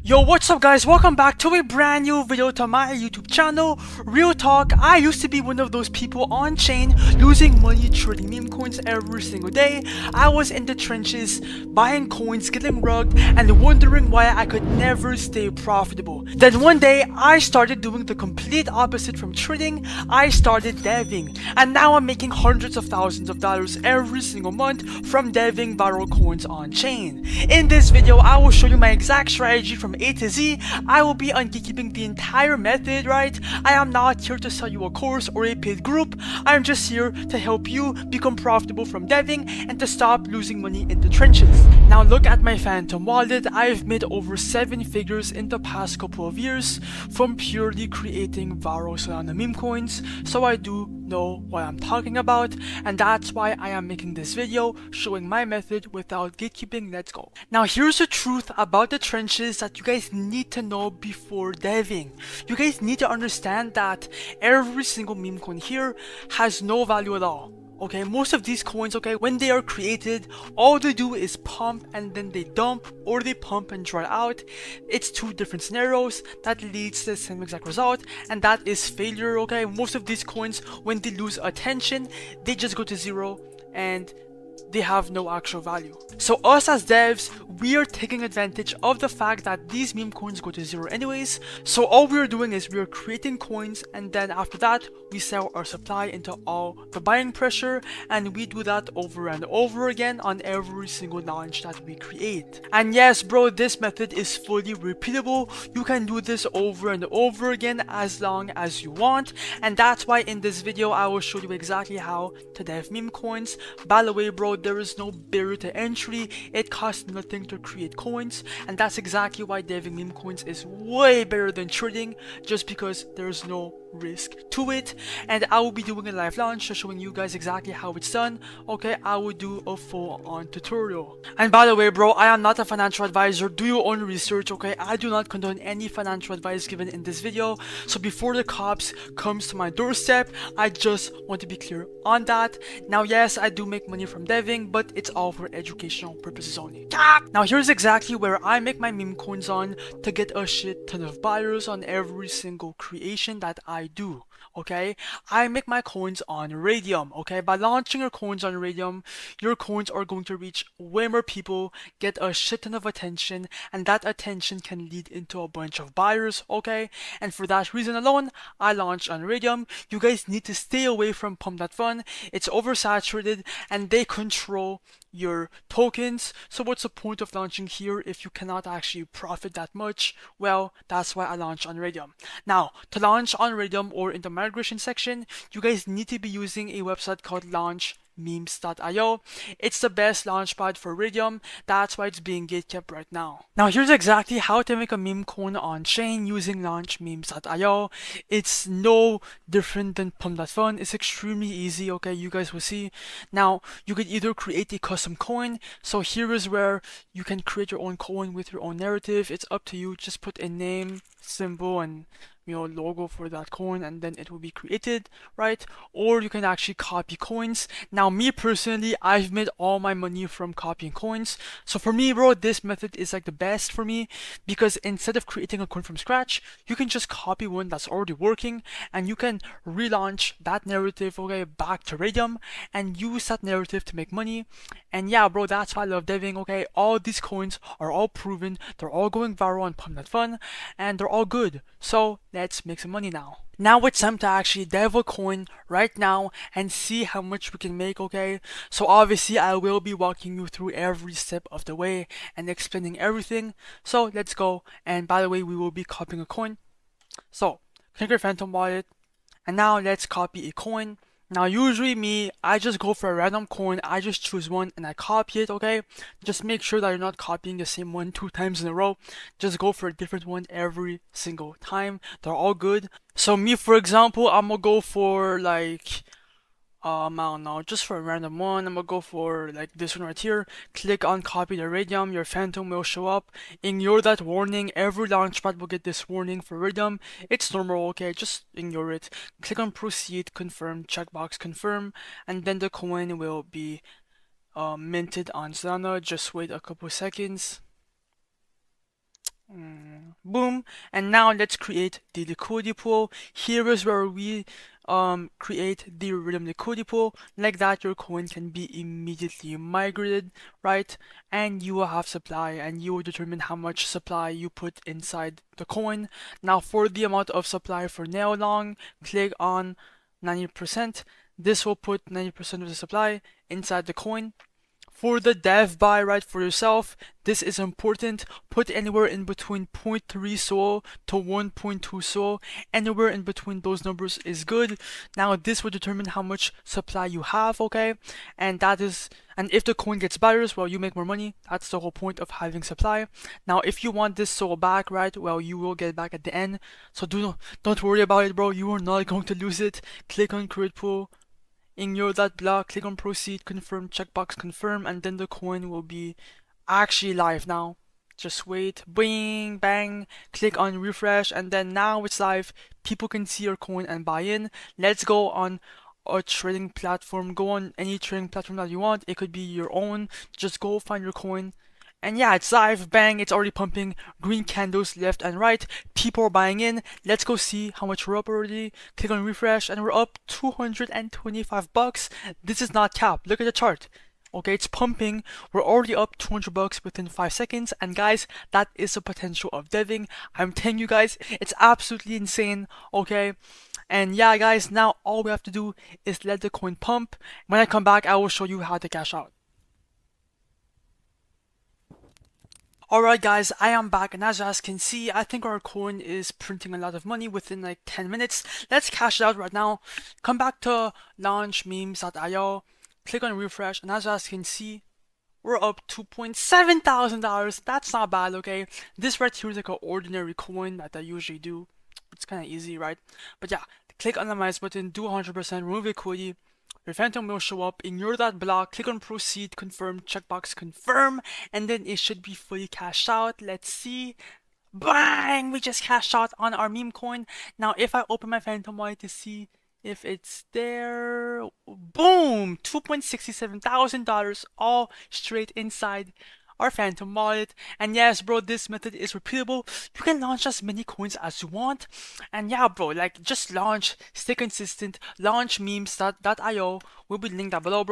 Yo, what's up guys? Welcome back to a brand new video to my YouTube channel. Real talk, I used to be one of those people on chain losing money trading meme coins every single day. I was in the trenches buying coins, getting rugged, and wondering why I could never stay profitable. Then one day I started doing the complete opposite from trading. I started deving, and now I'm making hundreds of thousands of dollars every single month from deving viral coins on chain. In this video I will show you my exact strategy from A to Z. I will be ungatekeeping the entire method, right? I am not here to sell you a course or a paid group. I am just here to help you become profitable from deving and to stop losing money in the trenches. Now look at my Phantom wallet. I've made over 7 figures in the past couple of years from purely creating viral Solana meme coins, so I do know what I'm talking about, and that's why I am making this video showing my method without gatekeeping. Let's go. Now here's the truth about the trenches that you guys need to know before deving. You guys need to understand that every single meme coin here has no value at all. Okay, most of these coins, okay, when they are created, all they do is pump and then they dump, or they pump and dry out. It's two different scenarios that leads to the same exact result, and that is failure. Okay, most of these coins, when they lose attention, they just go to zero and they have no actual value. So us as devs, we are taking advantage of the fact that these meme coins go to zero anyways. So all we are doing is we are creating coins, and then after that we sell our supply into all the buying pressure, and we do that over and over again on every single launch that we create. And yes bro, this method is fully repeatable. You can do this over and over again as long as you want, and that's why in this video I will show you exactly how to dev meme coins. By the way bro, there is no barrier to entry. It costs nothing to create coins, and that's exactly why deving meme coins is way better than trading, just because there's no risk to it. And I will be doing a live launch showing you guys exactly how it's done. Okay, I will do a full-on tutorial. And by the way bro, I am not a financial advisor. Do your own research. Okay, I do not condone any financial advice given in this video, so before the cops comes to my doorstep, I just want to be clear on that. Now yes, I do make money from deving, but it's all for educational purposes only. Now here's exactly where I make my meme coins on to get a shit ton of buyers on every single creation that I do. Okay, I make my coins on Radium. Okay, by launching your coins on Radium, your coins are going to reach way more people, get a shit ton of attention, and that attention can lead into a bunch of buyers. Okay, and for that reason alone, I launched on Radium. You guys need to stay away from Pump.Fun. It's oversaturated and they control your tokens. So what's the point of launching here if you cannot actually profit that much? Well, that's why I launched on Radium. Now, to launch on Radium or in the migration section, you guys need to be using a website called launchmemes.io. It's the best launchpad for Radium. That's why it's being gatekept right now. Now here's exactly how to make a meme coin on chain using launchmemes.io. It's no different than Pump.Fun. It's extremely easy. Okay, you guys will see. Now you could either create a custom coin. So here is where you can create your own coin with your own narrative. It's up to you. Just put a name, symbol, and logo for that coin, and then it will be created, right? Or you can actually copy coins. Now me personally, I've made all my money from copying coins. So for me bro, this method is like the best for me, because instead of creating a coin from scratch, you can just copy one that's already working, and you can relaunch that narrative, okay, back to Radium and use that narrative to make money. And yeah bro, that's why I love deving. Okay, all these coins are all proven, they're all going viral on Pump.Fun, and they're all good. So let's make some money now. Now it's time to actually dev a coin right now and see how much we can make. Okay, so obviously I will be walking you through every step of the way and explaining everything. So let's go. And by the way, we will be copying a coin. So click your Phantom wallet, and now let's copy a coin. Now usually me, I just go for a random coin. I just choose one and I copy it. Okay, just make sure that you're not copying the same one 2 times in a row. Just go for a different one every single time. They're all good. So me, for example, I'm gonna go for like I don't know, just for a random one, I'm gonna go for like this one right here. Click on copy the Radium, your Phantom will show up. Ignore that warning. Every launchpad will get this warning for Radium. It's normal, okay, just ignore it. Click on proceed, confirm, checkbox confirm, and then the coin will be minted on Solana. Just wait a couple seconds. Boom. And now let's create the liquidity pool. Here is where we create the rhythm liquidity pool. Like that, your coin can be immediately migrated, right? And you will have supply, and you will determine how much supply you put inside the coin. Now for the amount of supply for nail long, click on 90%. This will put 90% of the supply inside the coin. For the dev buy, right, for yourself, this is important. Put anywhere in between 0.3 SOL to 1.2 SOL. Anywhere in between those numbers is good. Now this will determine how much supply you have, okay? And if the coin gets buyers, well, you make more money. That's the whole point of having supply. Now if you want this SOL back, right, well, you will get it back at the end. So don't worry about it, bro. You are not going to lose it. Click on create pool. Ignore that block, click on proceed, confirm, checkbox confirm, and then the coin will be actually live now. Just wait, bing, bang, click on refresh, and then now it's live. People can see your coin and buy in. Let's go on a trading platform. Go on any trading platform that you want. It could be your own. Just go find your coin. And yeah, it's live, bang, it's already pumping, green candles left and right, people are buying in. Let's go see how much we're up already. Click on refresh and we're up 225 bucks. This is not cap, look at the chart. Okay, it's pumping. We're already up 200 bucks within 5 seconds. And guys, that is the potential of deving. I'm telling you guys, it's absolutely insane. Okay. And yeah, guys, now all we have to do is let the coin pump. When I come back, I will show you how to cash out. Alright guys, I am back, and as you guys can see, I think our coin is printing a lot of money within like 10 minutes. Let's cash it out right now. Come back to launchmemes.io, click on refresh, and as you guys can see, we're up $2,700. That's not bad, okay? This right here is like an ordinary coin that I usually do. It's kind of easy, right? But yeah, click on the minus button, do 100%, remove liquidity. Your phantom will show up, ignore that block, click on proceed, confirm, checkbox confirm, and then it should be fully cashed out. Let's see. Bang! We just cashed out on our meme coin. Now if I open my phantom wallet to see if it's there, boom! $2,67,000 all straight inside our phantom wallet. And yes, bro, this method is repeatable. You can launch as many coins as you want. And yeah, bro, like just launch, stay consistent, launch memes.io will be linked down below, bro.